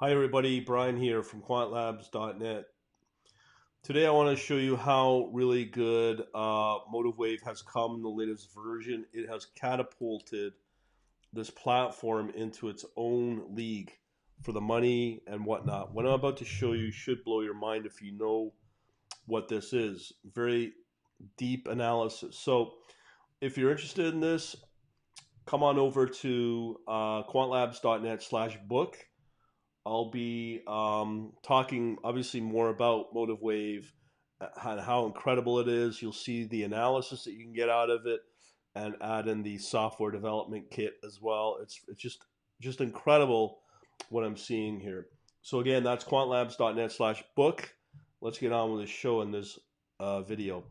Hi everybody, Brian here from quantlabs.net. Today I want to show you how really good MotiveWave has come in the latest version. It has catapulted this platform into its own league for the money and whatnot. What I'm about to show you should blow your mind if you know what this is. Very deep analysis. So if you're interested in this, come on over to quantlabs.net/book. I'll be talking obviously more about MotiveWave and how incredible it is. You'll see the analysis that you can get out of it, and add in the software development kit as well. It's just incredible what I'm seeing here. So again, that's quantlabs.net/book. Let's get on with the show in this video.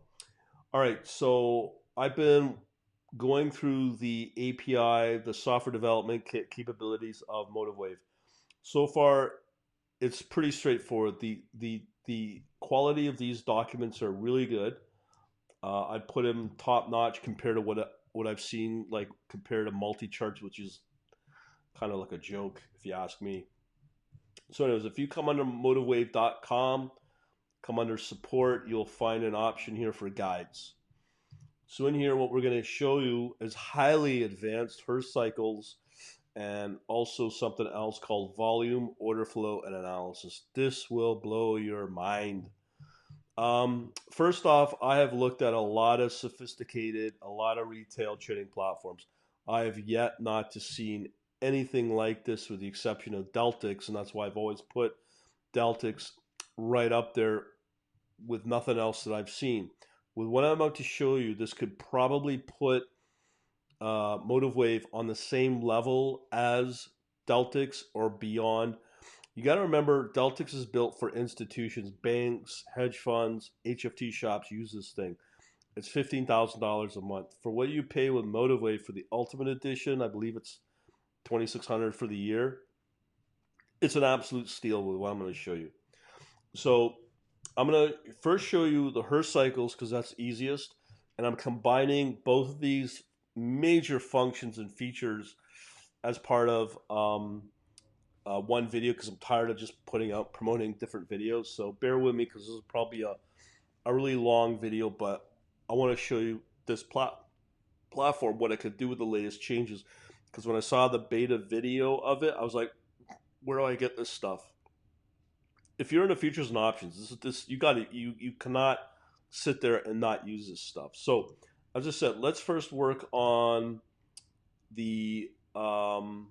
All right, so I've been going through the API, the software development kit capabilities of MotiveWave. So far, it's pretty straightforward. The quality of these documents are really good. I'd put them top notch compared to what I've seen, like compared to multi charts, which is kind of like a joke if you ask me. So, anyways, if you come under motivewave.com, come under support, you'll find an option here for guides. So in here, what we're going to show you is highly advanced Hurst cycles and also something else called volume, order flow, and analysis. This will blow your mind. First off, I have looked at a lot of sophisticated, a lot of retail trading platforms. I have yet not to seen anything like this with the exception of Deltix, and that's why I've always put Deltix right up there with nothing else that I've seen. With what I'm about to show you, this could probably put MotiveWave on the same level as Deltix or beyond. You got to remember, Deltix is built for institutions, banks, hedge funds, HFT shops use this thing. It's $15,000 a month. For what you pay with MotiveWave for the Ultimate Edition, I believe it's $2,600 for the year. It's an absolute steal with what I'm going to show you. So I'm going to first show you the Hurst cycles because that's easiest. And I'm combining both of these major functions and features as part of one video because I'm tired of just promoting different videos. So bear with me because this is probably a really long video, but I want to show you this platform, what it could do with the latest changes. Because when I saw the beta video of it, I was like, where do I get this stuff? If you're in the features and options, you cannot sit there and not use this stuff. So as I said, let's first work on the um,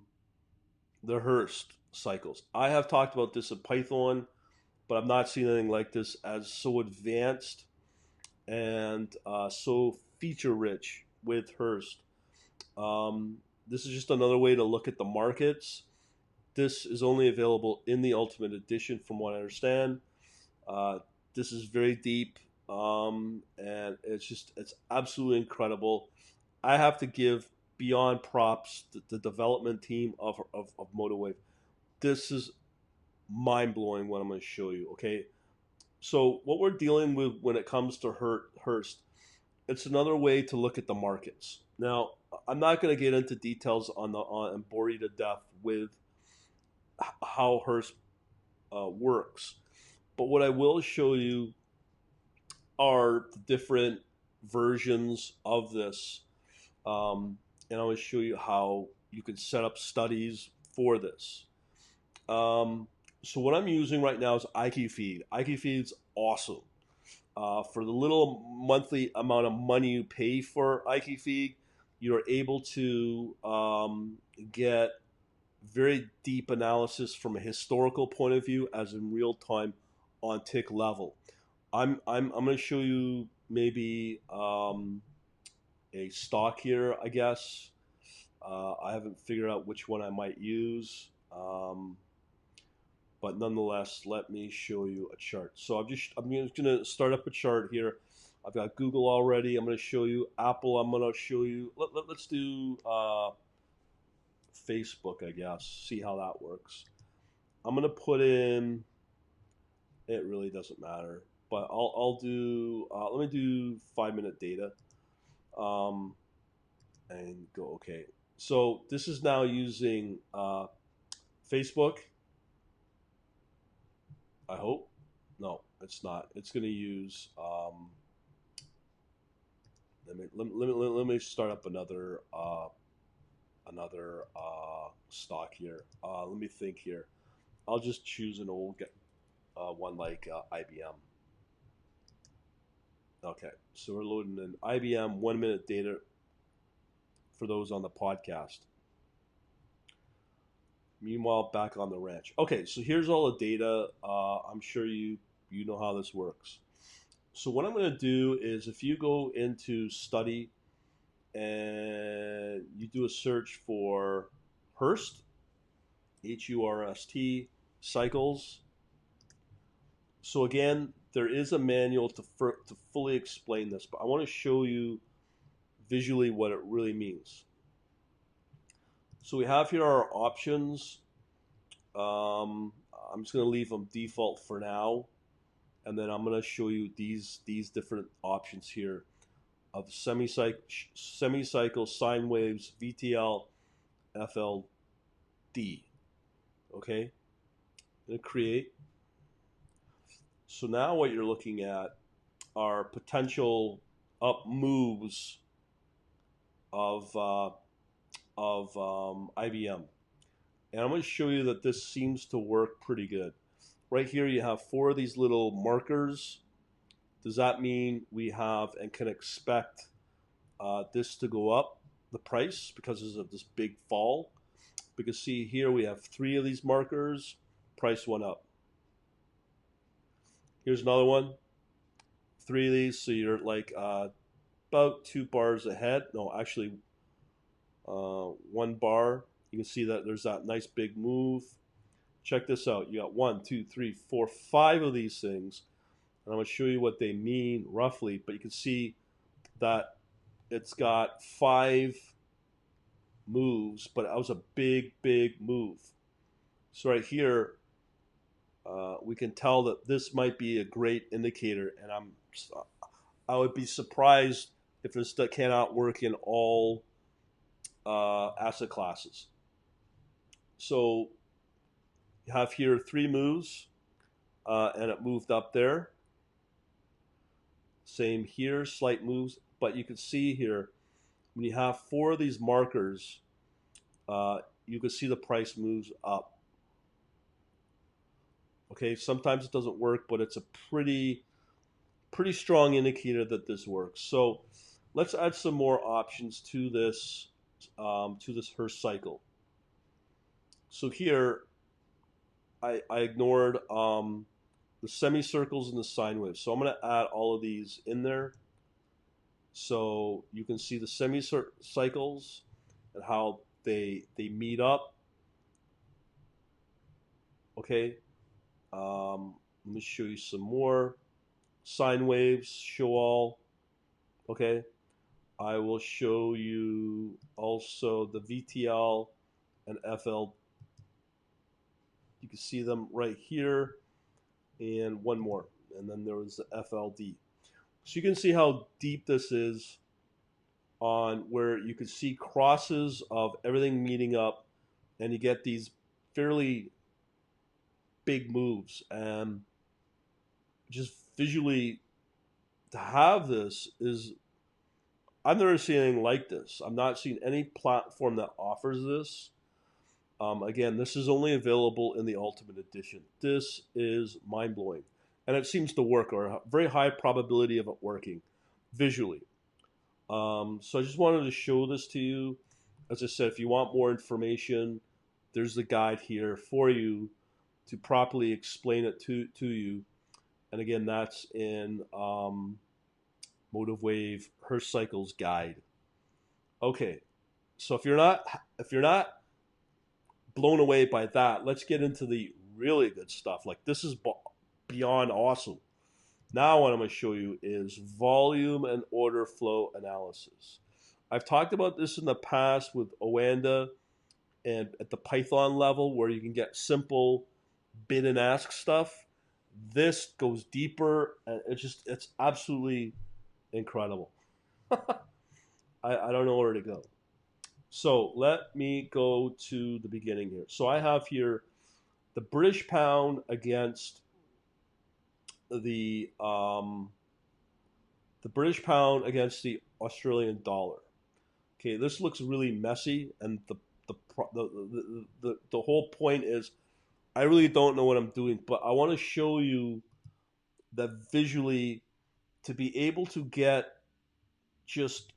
the Hurst cycles. I have talked about this in Python, but I've not seen anything like this as so advanced and so feature rich with Hurst. This is just another way to look at the markets. This is only available in the Ultimate Edition, from what I understand. Uh, this is very deep, and it's absolutely incredible. I have to give beyond props to the development team of MotiveWave. This is mind blowing what I'm going to show you. Okay, so what we're dealing with when it comes to Hurst, it's another way to look at the markets. Now, I'm not going to get into details and bore you to death with how Hurst works, but what I will show you are the different versions of this, and I will show you how you can set up studies for this. So what I'm using right now is IQFeed. IQFeed's awesome. For the little monthly amount of money you pay for IQFeed, you're able to get very deep analysis from a historical point of view, as in real time on tick level. I'm going to show you maybe a stock here, I guess. I haven't figured out which one I might use. But nonetheless, let me show you a chart. So I'm just going to start up a chart here. I've got Google already. I'm going to show you Apple. I'm going to show you. Let's do Facebook, I guess. See how that works. I'm going to put in. It really doesn't matter, but I'll do. Let me do 5-minute data. And go okay. So this is now using Facebook. I hope. No, it's not. It's going to use. Let me start up another stock here. Let me think here. I'll just choose an old one like IBM. Okay, so we're loading in IBM 1 minute data for those on the podcast. Meanwhile, back on the ranch. Okay, so here's all the data. I'm sure you know how this works. So what I'm going to do is if you go into study and you do a search for Hurst, Hurst cycles. So again, there is a manual to fully explain this, but I want to show you visually what it really means. So we have here our options. I'm just going to leave them default for now, and then I'm going to show you these different options here of semi-cycle, sine waves, VTL, FLD. Okay, I'm going to create. So now what you're looking at are potential up moves of IBM. And I'm going to show you that this seems to work pretty good. Right here you have 4 of these little markers. Does that mean we have and can expect this to go up, the price, because of this big fall? Because see here we have 3 of these markers, price went up. Here's another one, 3 of these, so you're like about 2 bars ahead. No, actually 1 bar. You can see that there's that nice big move. Check this out. You got 1, 2, 3, 4, 5 of these things. And I'm going to show you what they mean roughly. But you can see that it's got 5 moves. But it was a big, big move. So right here, we can tell that this might be a great indicator. And I would be surprised if this cannot work in all asset classes. So you have here 3 moves, and it moved up there. Same here, slight moves, but you can see here when you have 4 of these markers, you can see the price moves up. Okay, sometimes it doesn't work, but it's a pretty strong indicator that this works. So let's add some more options to this Hurst cycle. So here, I ignored the semicircles and the sine waves. So I'm going to add all of these in there. So you can see the semicircles and how they meet up. Okay. Let me show you some more. Sine waves, show all. Okay. I will show you also the VTL and FL. You can see them right here, and one more, and then there was the FLD. So you can see how deep this is on where you can see crosses of everything meeting up, and you get these fairly big moves. And just visually, to have this is, I've never seen anything like this. I've not seen any platform that offers this. Again, this is only available in the Ultimate Edition. This is mind-blowing. And it seems to work, or a very high probability of it working visually. So I just wanted to show this to you. As I said, if you want more information, there's the guide here for you to properly explain it to you. And again, that's in MotiveWave Hurst Cycles Guide. Okay, so if you're not blown away by that, let's get into the really good stuff. Like, this is beyond awesome. Now what I'm going to show you is volume and order flow analysis. I've talked about this in the past with Oanda and at the Python level, where you can get simple bid and ask stuff. This goes deeper, and it's absolutely incredible. I don't know where to go. So let me go to the beginning here. So I have here the British pound against the British pound against the Australian dollar. Okay, this looks really messy, and the whole point is I really don't know what I'm doing, but I want to show you that visually to be able to get just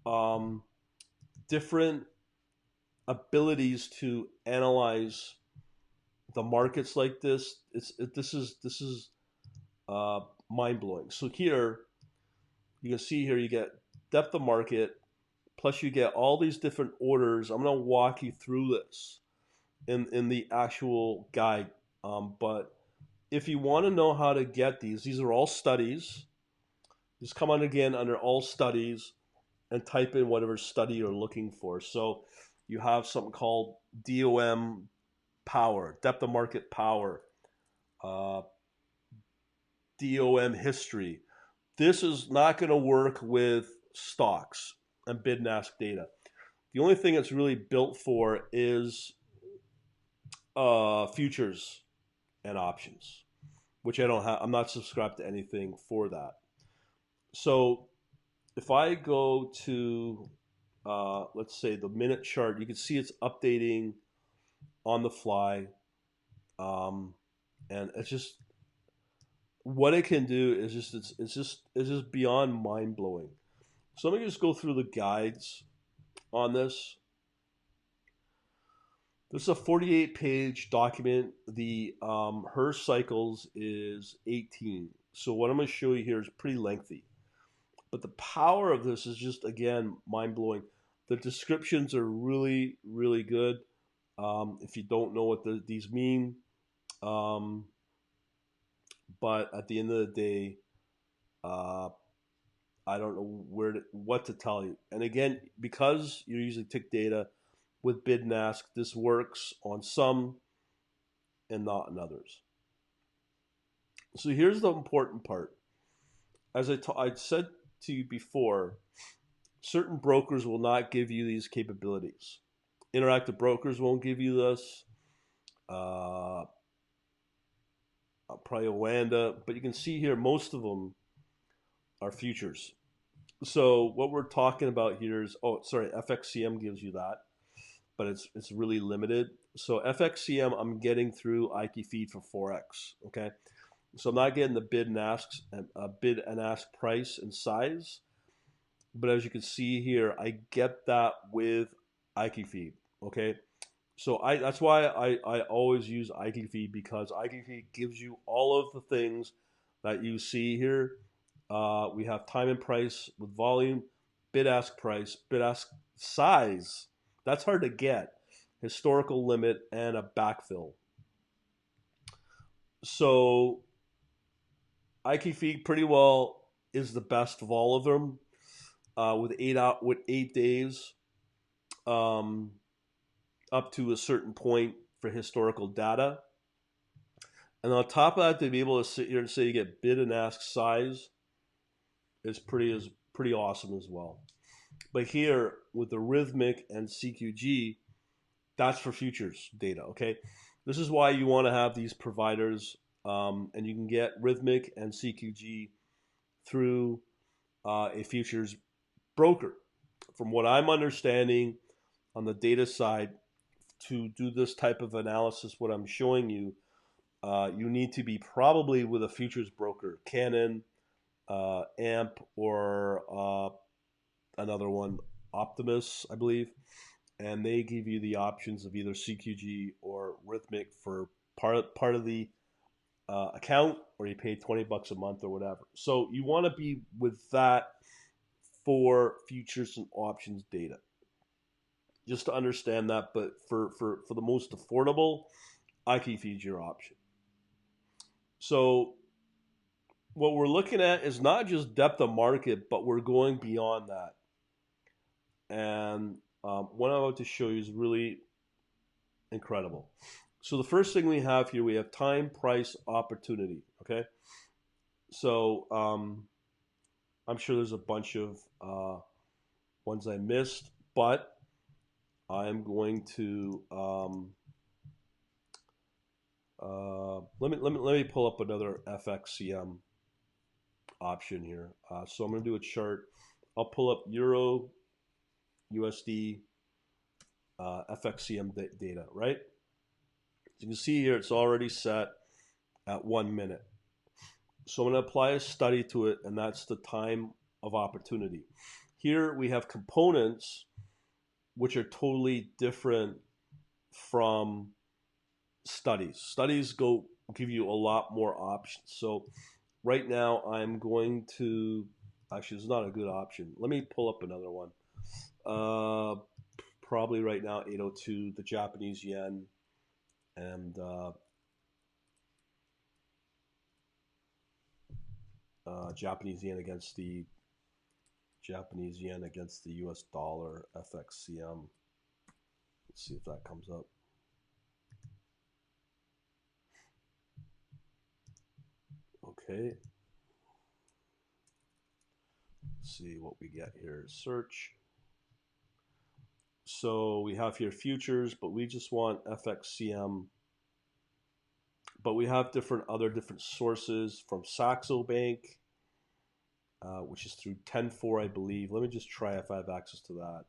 um, different abilities to analyze the markets like this. This is uh, mind blowing. So here you can see here you get depth of market, plus you get all these different orders. I'm going to walk you through this in the actual guide. But if you want to know how to get these are all studies. Just come on again under all studies and type in whatever study you're looking for. So you have something called DOM power, depth of market power, uh, DOM history. This is not going to work with stocks and bid and ask data. The only thing it's really built for is futures and options, which I don't have. I'm not subscribed to anything for that. So if I go to, let's say, the minute chart, you can see it's updating on the fly. Um, and it's just what it can do is just it's just beyond mind blowing. So let me just go through the guides on this. This is a 48-page document. The Hurst cycles is 18. So what I'm going to show you here is pretty lengthy. But the power of this is just, again, mind-blowing. The descriptions are really, really good. If you don't know what these mean. But at the end of the day, uh, I don't know what to tell you. And again, because you're using tick data with bid and ask, this works on some and not on others. So here's the important part. As I said to you before, certain brokers will not give you these capabilities. Interactive brokers won't give you this. Probably Wanda, but you can see here most of them are futures. So what we're talking about here is, oh, sorry, FXCM gives you that, but it's really limited. So FXCM, I'm getting through IQ feed for Forex. Okay, so I'm not getting the bid and ask price and size, but as you can see here, I get that with IQ feed. Okay, so that's why I always use IQ feed, because IQ feed gives you all of the things that you see here. We have time and price with volume, bid ask price, bid ask size. That's hard to get. Historical limit and a backfill. So IQ feed pretty well is the best of all of them. With 8 days, um, up to a certain point for historical data. And on top of that, to be able to sit here and say you get bid and ask size is pretty awesome as well. But here with the rhythmic and CQG, that's for futures data. Okay, this is why you want to have these providers, and you can get rhythmic and CQG through a futures broker. From what I'm understanding on the data side, to do this type of analysis, what I'm showing you, you need to be probably with a futures broker, Canon, AMP, or another one, Optimus, I believe, and they give you the options of either CQG or rhythmic for part of the account, or you pay $20 a month or whatever. So you want to be with that for futures and options data, just to understand that. But for the most affordable, IQ feeds your option. So what we're looking at is not just depth of market, but we're going beyond that. And what I'm about to show you is really incredible. So the first thing we have here, we have time, price, opportunity. Okay, so I'm sure there's a bunch of ones I missed, but I'm going to Let me pull up another FXCM option here. So I'm going to do a chart. I'll pull up Euro USD FXCM data, right? As you can see here, it's already set at 1 minute. So I'm going to apply a study to it, and that's the time of opportunity. Here we have components which are totally different from studies. Studies give you a lot more options. So right now I'm going to, actually it's not a good option. Let me pull up another one. Probably right now 802, the Japanese yen, and Japanese yen against the US dollar FXCM. Let's see if that comes up. Okay. Let's see what we get here. Search. So we have here futures, but we just want FXCM. But we have different sources from Saxo Bank, which is through 10-4, I believe. Let me just try if I have access to that.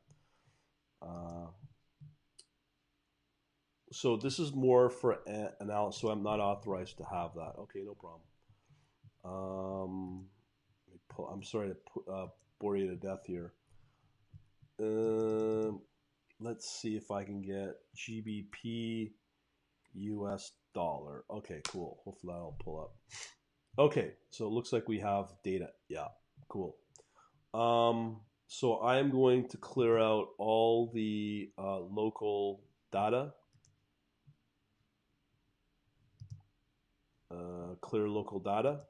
So this is more for analysis, so I'm not authorized to have that. Okay, no problem. I'm sorry to bore you to death here. Let's see if I can get GBP US dollar. Okay, cool. Hopefully that'll pull up. Okay, so it looks like we have data. Yeah, cool. So I am going to clear out all the local data. Clear local data.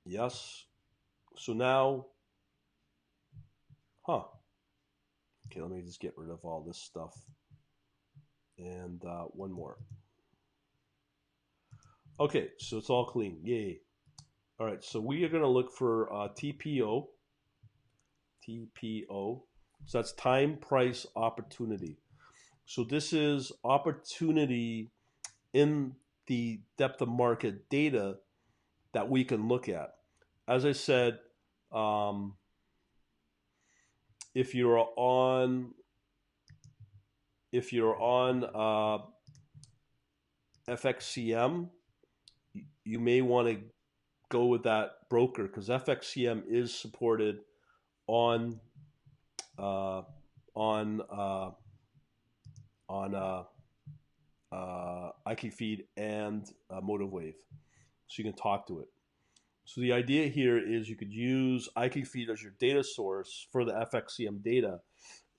Yes. So now, okay, let me just get rid of all this stuff. And one more. Okay, so it's all clean. Yay. All right, so we are going to look for TPO. TPO. So that's time, price, opportunity. So this is opportunity in the depth of market data that we can look at. As I said, if you're on FXCM, you may want to go with that broker because FXCM is supported on IKFeed and MotiveWave, so you can talk to it. So the idea here is you could use IKFeed as your data source for the FXCM data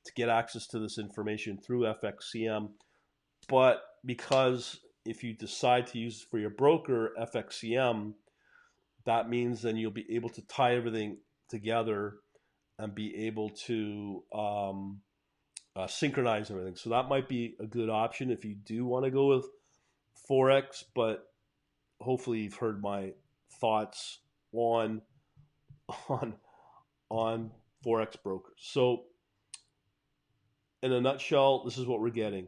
to get access to this information through FXCM. But because if you decide to use it for your broker, FXCM, that means then you'll be able to tie everything together and be able to synchronize everything. So that might be a good option if you do want to go with Forex, but hopefully you've heard my thoughts on Forex brokers. So in a nutshell, this is what we're getting.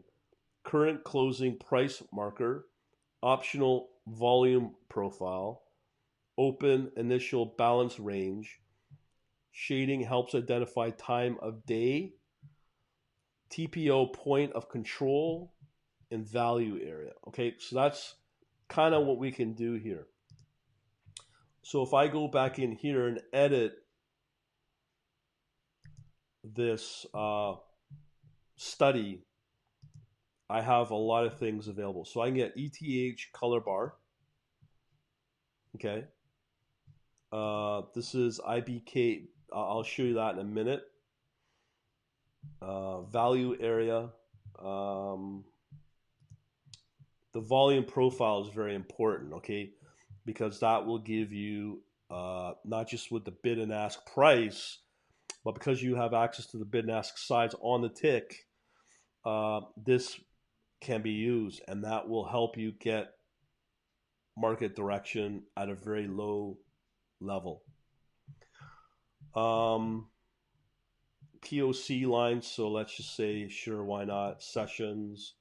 Current closing price marker, optional volume profile, open initial balance range, shading helps identify time of day, TPO point of control, and value area. Okay, so that's kind of what we can do here. So if I go back in here and edit this study, I have a lot of things available. So I can get ETH color bar. Okay. This is IBK. I'll show you that in a minute. Value area. The volume profile is very important, okay? Because that will give you not just with the bid and ask price, but because you have access to the bid and ask sides on the tick, this can be used, and that will help you get market direction at a very low level. POC lines, so let's just say, sure, why not? Sessions.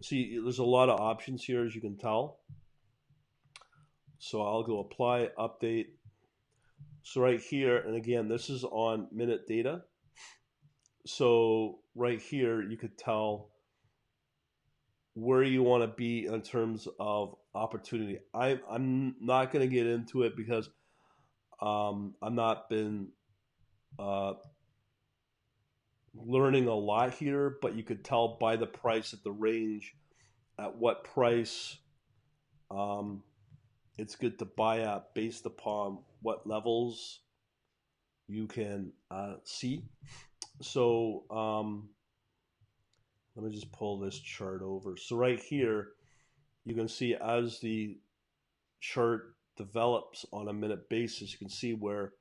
See, there's a lot of options here, as you can tell. So I'll go apply, update. So right here, and again, this is on minute data. So right here, you could tell where you want to be in terms of opportunity. I'm not going to get into it because I'm not been uh, learning a lot here, but you could tell by the price at the range at what price um, it's good to buy at based upon what levels you can see. So let me just pull this chart over. So right here, you can see as the chart develops on a minute basis, you can see where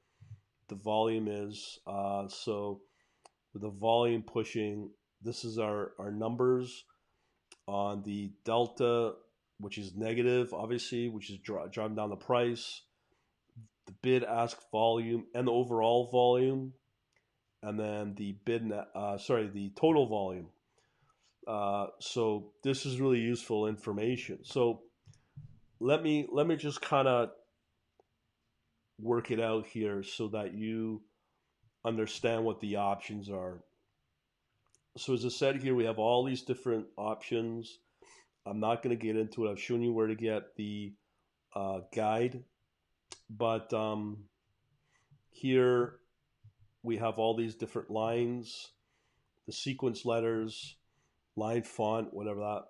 the volume is. So with the volume pushing, this is our numbers on the delta, which is negative, obviously, which is driving down the price, the bid ask volume, and the overall volume, and then the the total volume. So this is really useful information. So let me just kind of work it out here so that you understand what the options are. So as I said here, we have all these different options. I'm not going to get into it. I've shown you where to get the guide, but here we have all these different lines, the sequence letters, line font, whatever that.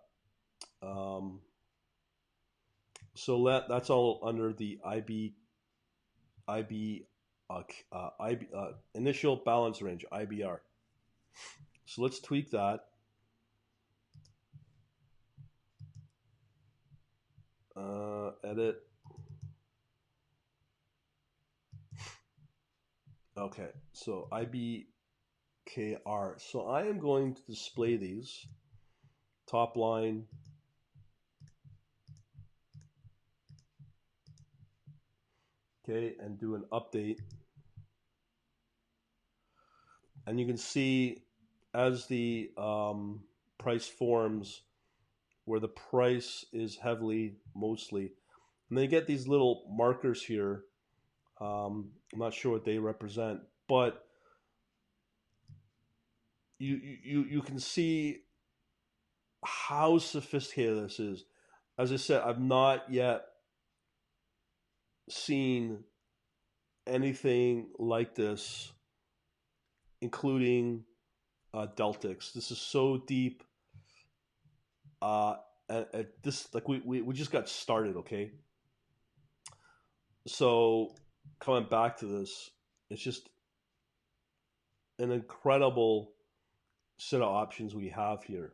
So that's all under the initial balance range IBR. So let's tweak that. Edit. Okay, so IBKR. So I am going to display these top line, okay, and do an update. And you can see as the price forms where the price is heavily mostly, and then you get these little markers here. I'm not sure what they represent, but you can see how sophisticated this is. As I said, I've not yet seen anything like this, including Deltics. This is so deep. This like we just got started, okay? So coming back to this, it's just an incredible set of options we have here.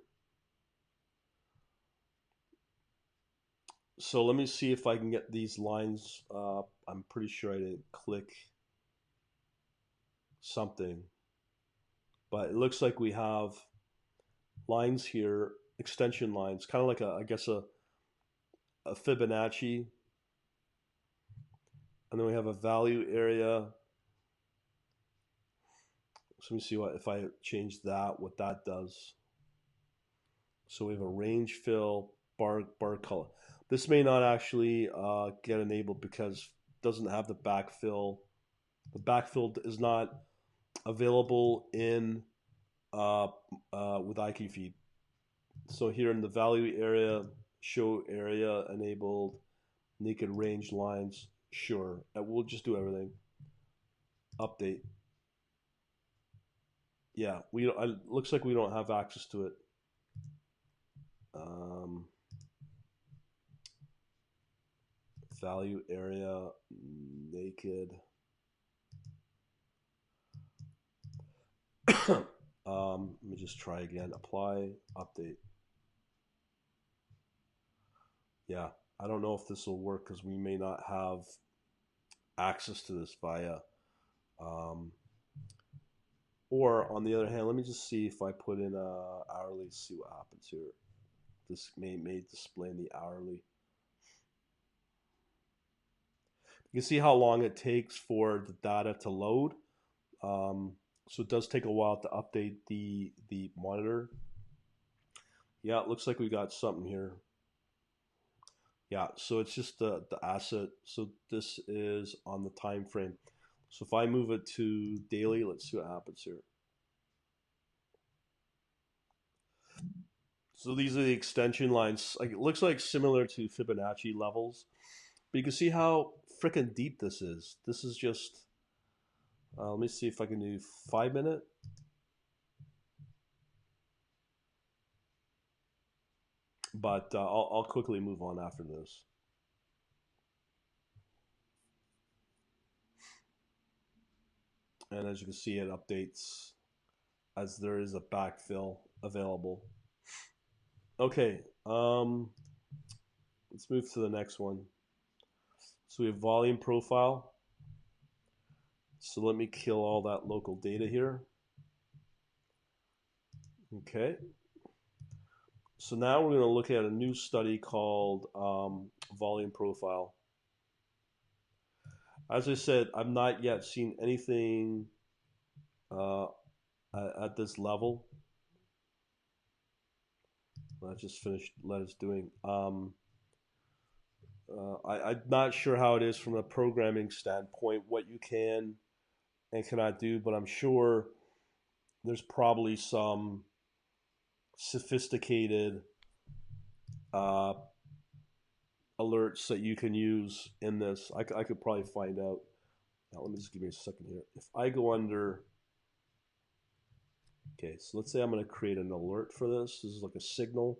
So let me see if I can get these lines. I'm pretty sure I didn't click something, but it looks like we have lines here, extension lines, kind of like I guess a Fibonacci, and then we have a value area. So let me see what if I change that, what that does. So we have a range fill bar color. This may not actually get enabled because it doesn't have the backfill. The backfill is not available in with IQ feed. So here in the value area, show area enabled, naked range lines, sure. And we'll just do everything. Update. Yeah, we don't, it looks like we don't have access to it. Um, value area naked. Let me just try again. Apply, update. Yeah, I don't know if this will work because we may not have access to this via. Um, or on the other hand, let me just see if I put in hourly, see what happens here. This may display in the hourly. You can see how long it takes for the data to load. So it does take a while to update the monitor. Yeah, it looks like we got something here. Yeah, so it's just the asset. So this is on the time frame. So if I move it to daily, let's see what happens here. So these are the extension lines. Like it looks like similar to Fibonacci levels, but you can see how freaking deep this is. This is just. Let me see if I can do 5 minute. But I'll quickly move on after this. And as you can see, it updates as there is a backfill available. Okay, let's move to the next one. So we have volume profile. So let me kill all that local data here. Okay. So now we're going to look at a new study called volume profile. As I said, I've not yet seen anything uh, at this level. I just finished Lettuce doing. I'm not sure how it is from a programming standpoint, what you can and cannot do, but I'm sure there's probably some sophisticated uh, alerts that you can use in this. I could probably find out. Now, let me just give me a second here. If I go under, okay, so let's say I'm going to create an alert for this. This is like a signal.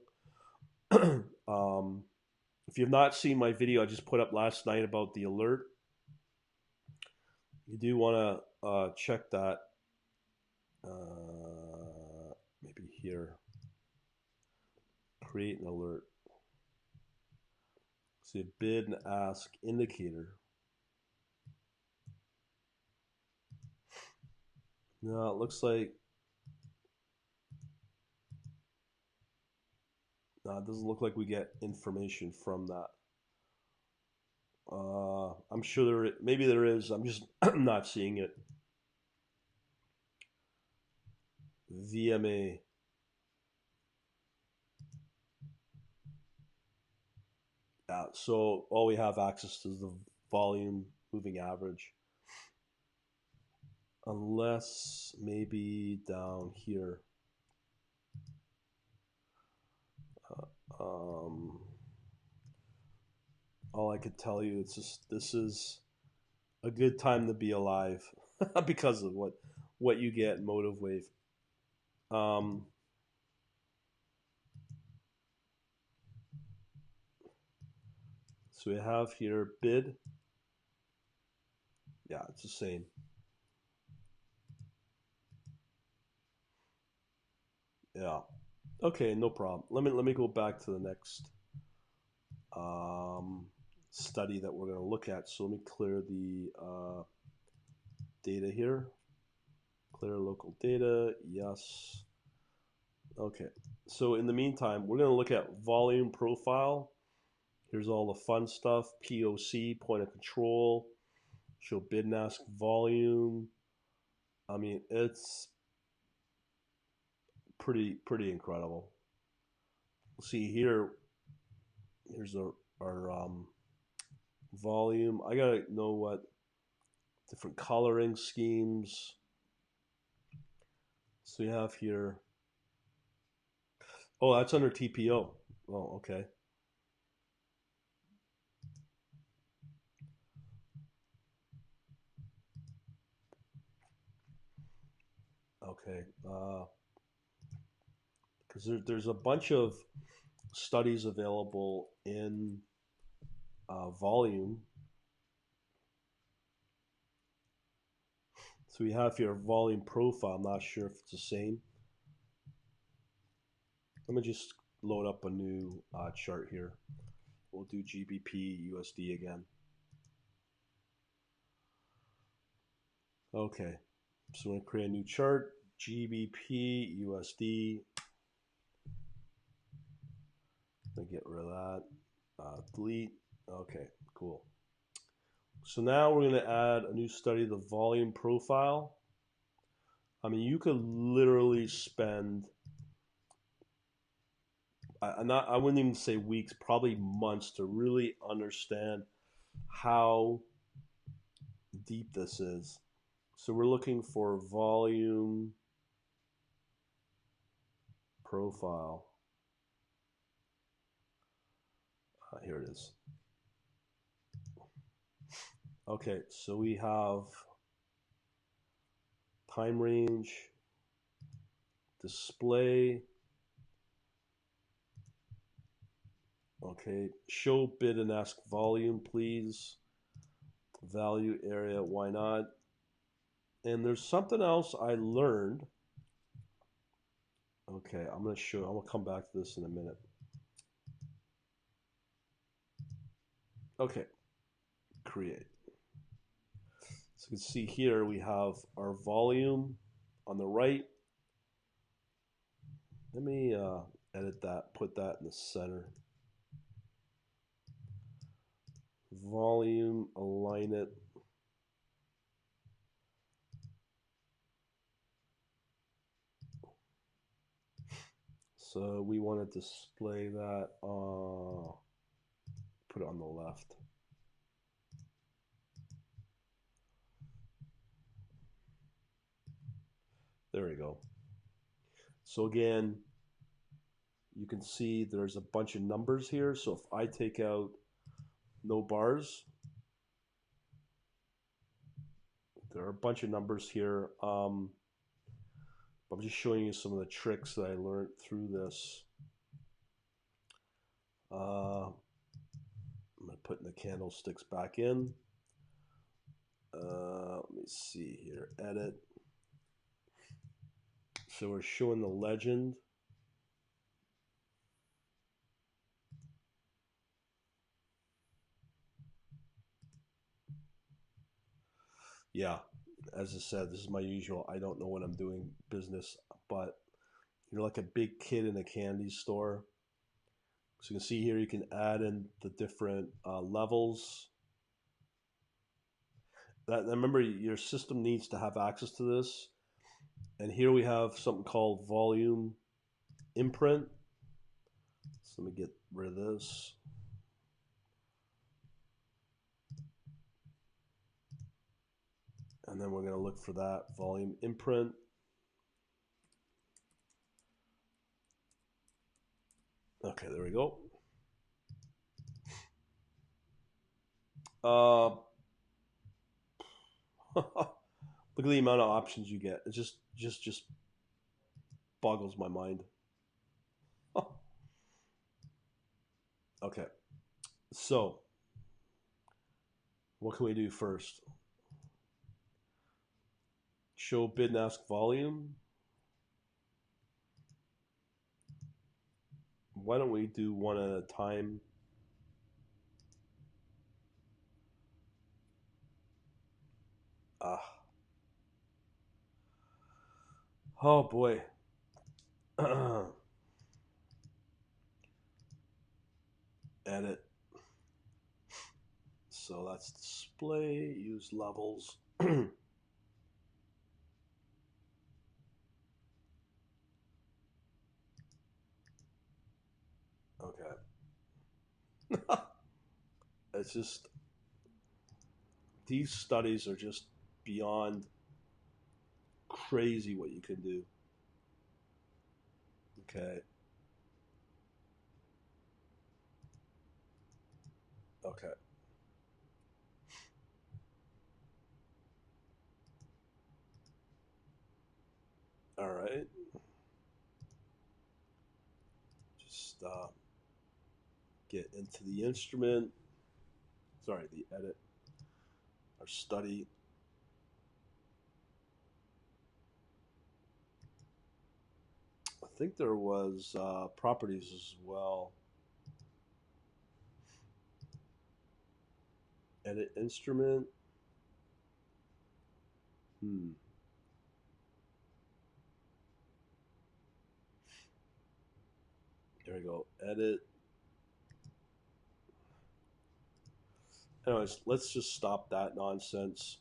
If you've not seen my video I just put up last night about the alert, you do want to check that. Maybe here. Create an alert. See a bid and ask indicator. No, it looks like no, it doesn't look like we get information from that. I'm sure maybe there is. I'm just not seeing it. VMA. So all we have access to is the volume moving average. Unless maybe down here. Um, all I could tell you, it's just this is a good time to be alive because of what you get in MotiveWave. So we have here bid. Yeah, it's the same. Yeah. Okay, no problem. Let me go back to the next study that we're going to look at. So let me clear the data here. Clear local data. Yes. Okay. So in the meantime, we're going to look at volume profile. Here's all the fun stuff. POC, point of control. Show bid and ask volume. I mean, it's pretty incredible. See here, here's our volume. I gotta know what different coloring schemes. So we have here. Oh, that's under TPO. Oh, okay. Okay. Because there's a bunch of studies available in volume. So we have here volume profile. I'm not sure if it's the same. Let me just load up a new chart here. We'll do GBP USD again. Okay, so I'm going to create a new chart. GBP USD. Let me get rid of that. Delete. Okay, cool. So now we're going to add a new study, the volume profile. I mean, you could literally spend I wouldn't even say weeks, probably months to really understand how deep this is. So we're looking for volume profile. Here it is. Okay, so we have time range, display. Okay, show bid and ask volume, please. Value area, why not? And there's something else I learned. Okay, I'm gonna come back to this in a minute. Okay, create. So you can see here we have our volume on the right. Let me edit that, put that in the center. Volume, align it. So we want to display that, put it on the left. There we go. So again, you can see there's a bunch of numbers here. So if I take out no bars, there are a bunch of numbers here. I'm just showing you some of the tricks that I learned through this. I'm going to put the candlesticks back in. Let me see here, edit. So we're showing the legend. Yeah, as I said, this is my usual. I don't know what I'm doing business, but you're like a big kid in a candy store. So you can see here, you can add in the different levels. Remember, your system needs to have access to this. And here we have something called volume imprint. So let me get rid of this. And then we're going to look for that volume imprint. Okay, there we go. Look at the amount of options you get. It just boggles my mind. Okay, so what can we do first? Show bid and ask volume. Why don't we do one at a time? Oh boy. Edit. So that's display, use levels. Okay. It's just, these studies are just beyond crazy what you can do. Okay. Okay. All right. Just get into the instrument. Sorry, the edit. Our study. I think there was properties as well. Edit instrument. There we go. Edit. Anyways, let's just stop that nonsense.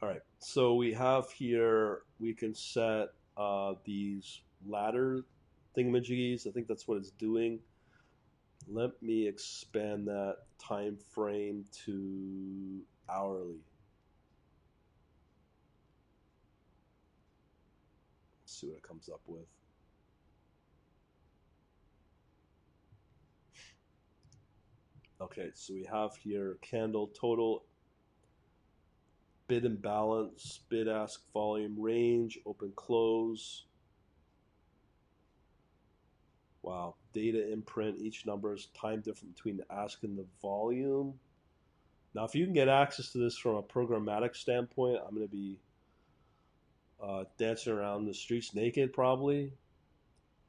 All right. So we have here, we can set these ladder thingamajiggies. I think that's what it's doing. Let me expand that time frame to hourly. Let's see what it comes up with. Okay, so we have here candle total, bid and balance, bid ask volume range, open close. Wow, data imprint, each number is time different between the ask and the volume. Now, if you can get access to this from a programmatic standpoint, I'm going to be dancing around the streets naked probably.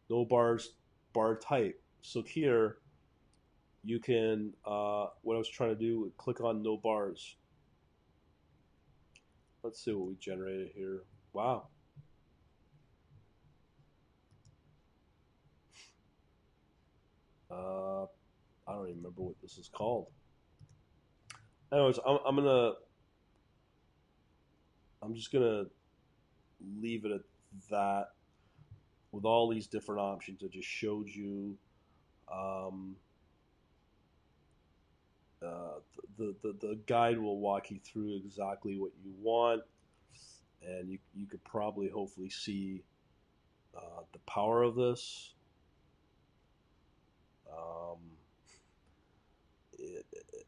No bars, bar type. So here, you can, what I was trying to do, click on no bars. Let's see what we generated here. Wow. I don't even remember what this is called. Anyways, I'm just gonna leave it at that with all these different options I just showed you. Um, the guide will walk you through exactly what you want, and you could probably hopefully see the power of this. Um,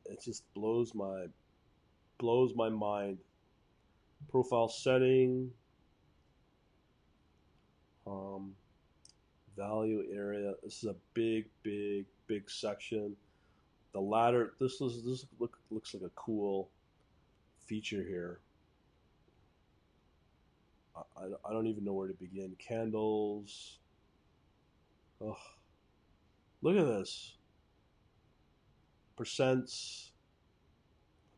it just blows my mind. Profile setting, um, value area. This is a big section. The ladder. Looks like a cool feature here. I don't even know where to begin. Candles. Oh, look at this. Percents,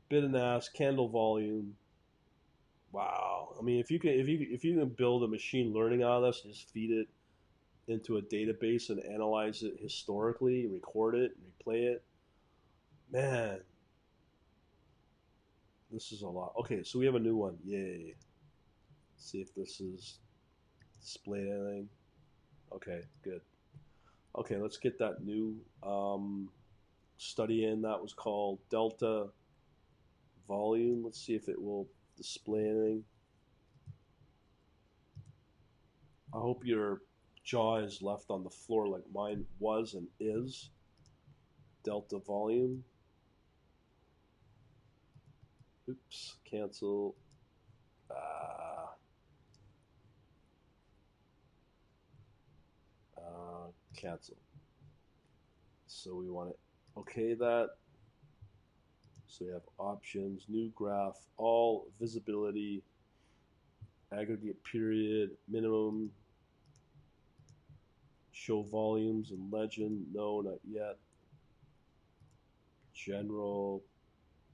bid and ask, candle volume. Wow. I mean, if you can build a machine learning out of this, and just feed it into a database and analyze it historically, record it, and replay it. Man, this is a lot. Okay, so we have a new one. Yay. Let's see if this is displayed anything. Okay, good. Okay, let's get that new study in. That was called Delta Volume. Let's see if it will display anything. I hope your jaw is left on the floor like mine was and is. Delta Volume. Oops, cancel. Cancel. So we want to okay that. So we have options, new graph, all visibility, aggregate period, minimum, show volumes and legend. No, not yet. General.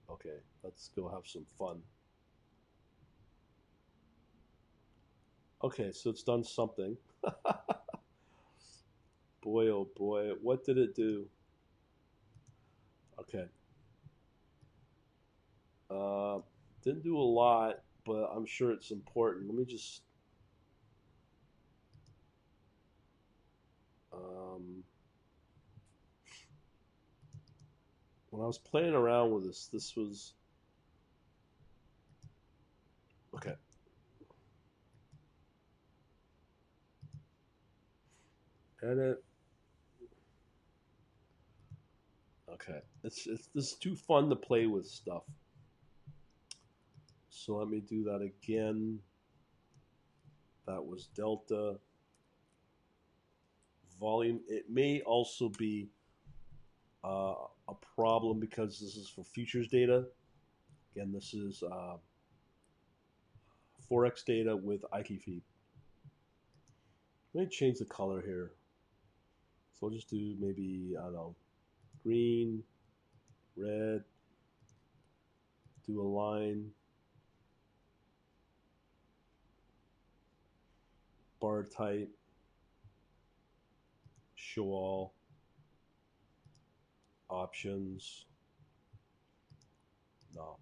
Okay, let's go have some fun. Okay, so it's done something. Boy, oh boy, what did it do? Okay. Uh, didn't do a lot, but I'm sure it's important. Let me just. Um, when I was playing around with this was. Okay. Edit. Okay. It's this is too fun to play with stuff. So let me do that again. That was delta volume. It may also be a problem because this is for futures data. Again, this is Forex data with IQ feed. Let me change the color here. So I'll just do maybe, I don't know, green, red, do a line, bar type, show all, options, no,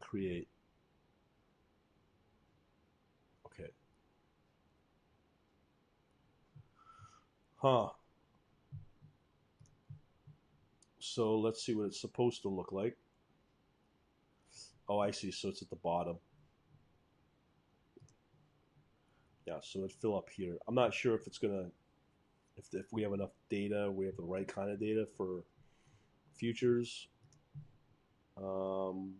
create. Okay. Huh. So let's see what it's supposed to look like. Oh, I see. So it's at the bottom. Yeah, so it'd fill up here. I'm not sure if it's gonna, if we have enough data, we have the right kind of data for futures. Um,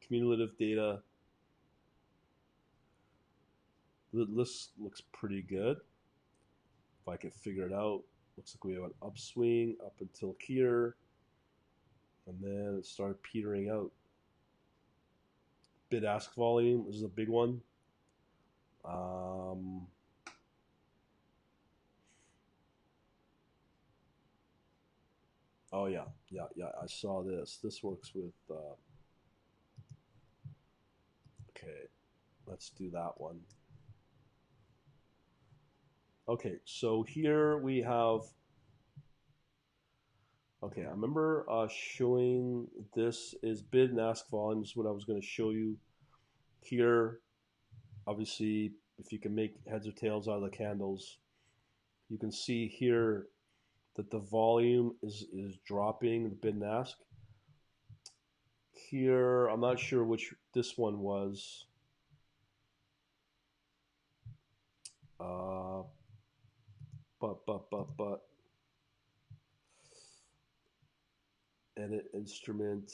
Cumulative data. This looks pretty good. If I can figure it out, looks like we have an upswing up until here, and then it started petering out. Bid ask volume, this is a big one. Um, oh yeah, yeah. I saw this. This works with. Okay, let's do that one. Okay, so here we have. Okay, I remember showing this is bid and ask volume. This is what I was going to show you here. Obviously, if you can make heads or tails out of the candles, you can see here that the volume is dropping, the bid and ask. Here, I'm not sure which this one was. Uh, but edit instrument.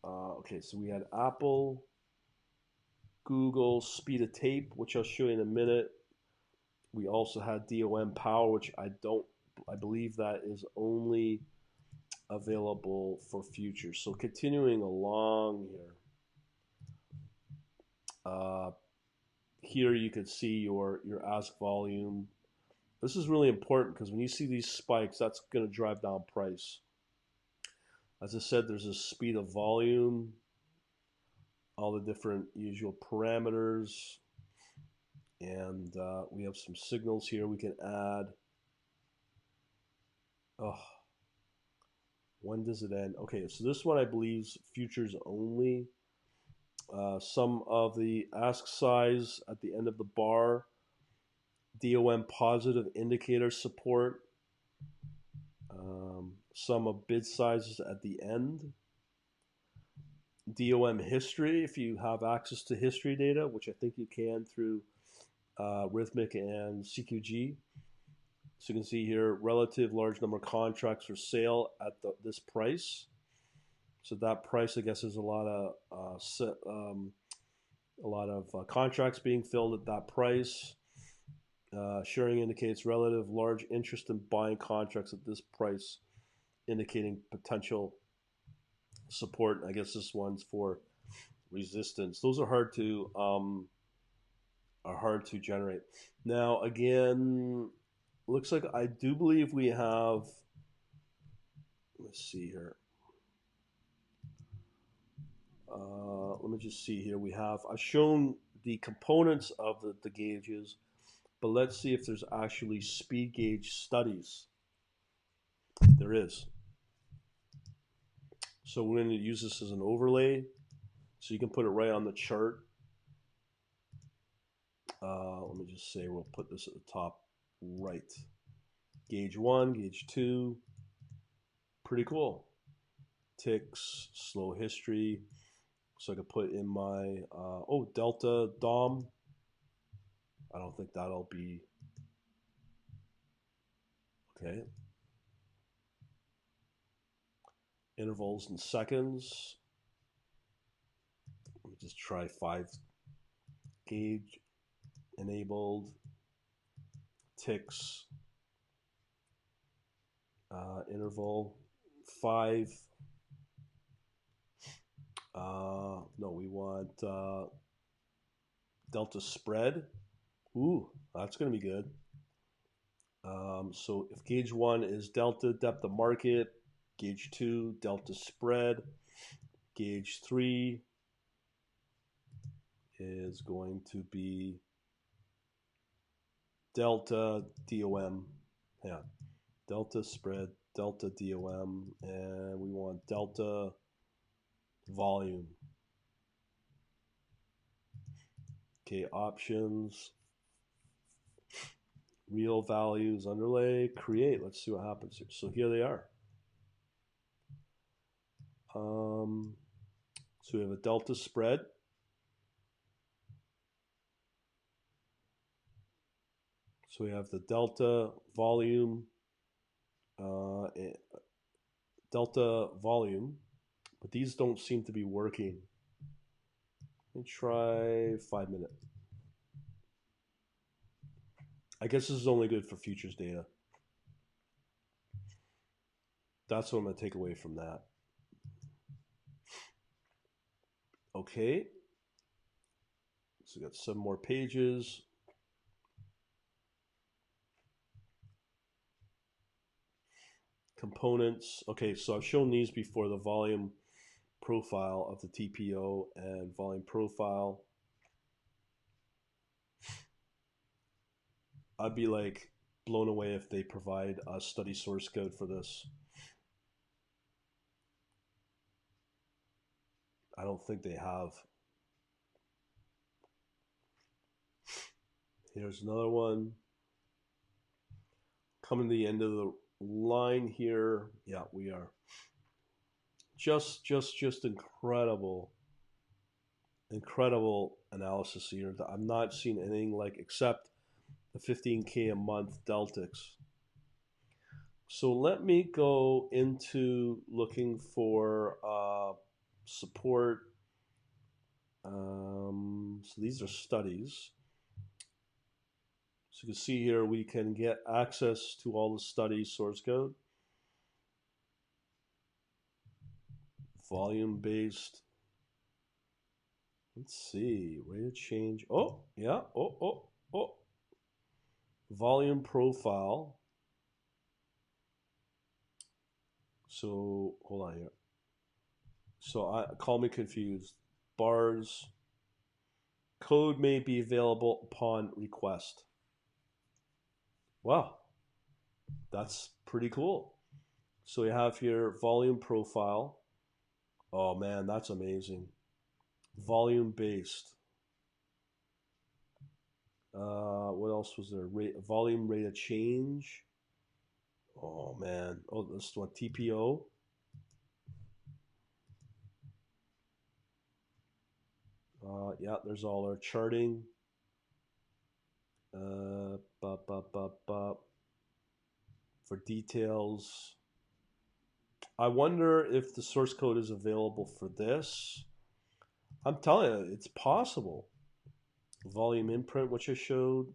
Okay, so we had Apple, Google, speed of tape, which I'll show you in a minute. We also had DOM power, which I believe that is only available for futures. So continuing along here, uh, here you could see your ask volume. This is really important because when you see these spikes, that's going to drive down price. As I said, there's a speed of volume, all the different usual parameters, and we have some signals here we can add. Oh, when does it end? Okay, so this one I believe is futures only. Some of the ask size at the end of the bar, DOM positive indicator support, some of bid sizes at the end, DOM history if you have access to history data, which I think you can through Rhythmic and CQG. So you can see here relative large number of contracts for sale at this price. So that price, I guess, is a lot of contracts being filled at that price. Sharing indicates relative large interest in buying contracts at this price, indicating potential support. I guess this one's for resistance. Those are hard to generate. Now again, looks like I do believe we have. Let's see here. Let me just see here. I've shown the components of the gauges, but let's see if there's actually speed gauge studies. There is. So we're going to use this as an overlay. So you can put it right on the chart. Let me just say we'll put this at the top right. Gauge 1, gauge 2. Pretty cool. Ticks, slow history. So I could put in my, delta DOM. I don't think that'll be, okay. Intervals in seconds. Let me just try 5 gauge enabled. Ticks. Interval 5. No, we want delta spread. Ooh, that's going to be good. So if gauge 1 is delta depth of market, gauge 2 delta spread, gauge 3 is going to be delta DOM. Yeah, delta spread, delta DOM, and we want delta volume. Okay, options. Real values, underlay, create. Let's see what happens here. So here they are. So we have a delta spread. So we have the delta volume, uh, delta volume, but these don't seem to be working. Let me try 5 minute. I guess this is only good for futures data. That's what I'm going to take away from that. Okay. So we got 7 more pages. Components. Okay, so I've shown these before, the volume profile of the TPO and volume profile. I'd be like blown away if they provide a study source code for this. I don't think they have. Here's another one. Coming to the end of the line here. Yeah, we are. Just incredible. Incredible analysis here. I've not seen anything like, except the 15K a month Deltics. So let me go into looking for support. So these are studies. So you can see here we can get access to all the study source code. Volume based. Let's see, rate of change. Oh, yeah. Oh. Volume profile. So hold on here. So call me confused. Bars. Code may be available upon request. Wow, that's pretty cool. So you have here volume profile. Oh man, that's amazing. Volume based. What else was there? Volume rate of change. Oh man. Oh, this one, TPO. Yeah, there's all our charting. For details. I wonder if the source code is available for this. I'm telling you, it's possible. Volume imprint, which I showed.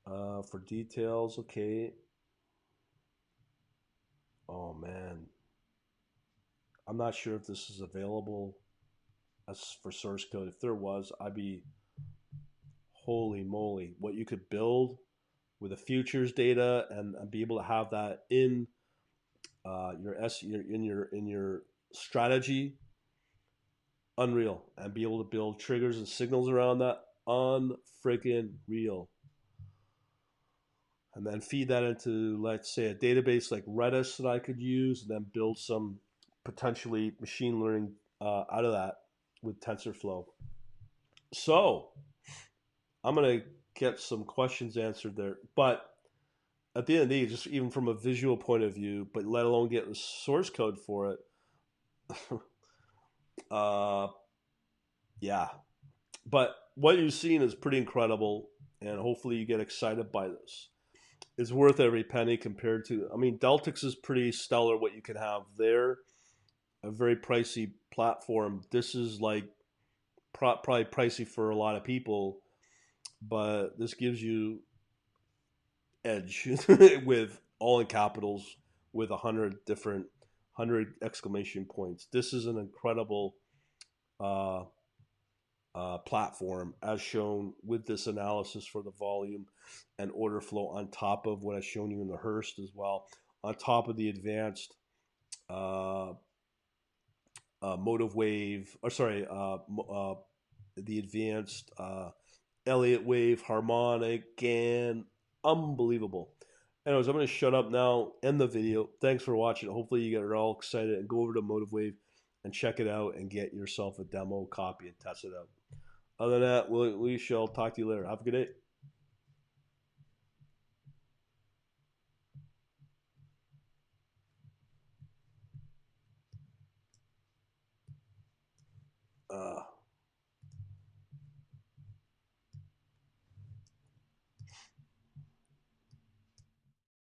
For details, okay. Oh man, I'm not sure if this is available as for source code. If there was, I'd be, holy moly, what you could build with the futures data and be able to have that in your strategy. Unreal. And be able to build triggers and signals around that. Unfreaking real. And then feed that into, let's say, a database like Redis that I could use, and then build some potentially machine learning out of that with TensorFlow. So I'm going to get some questions answered there. But at the end of the day, just even from a visual point of view, but let alone get the source code for it, yeah. But what you've seen is pretty incredible, and hopefully you get excited by this. It's worth every penny compared to, I mean, Deltix is pretty stellar what you can have there. A very pricey platform. This is like probably pricey for a lot of people, but this gives you edge with all in capitals with 100 exclamation points. This is an incredible platform as shown with this analysis for the volume and order flow on top of what I've shown you in the Hurst as well, on top of the advanced MotiveWave, or sorry, the advanced Elliott wave, harmonic, GAN, unbelievable. Anyways, I'm going to shut up now, end the video. Thanks for watching. Hopefully you get all excited and go over to MotiveWave and check it out and get yourself a demo copy and test it out. Other than that, we shall talk to you later. Have a good day.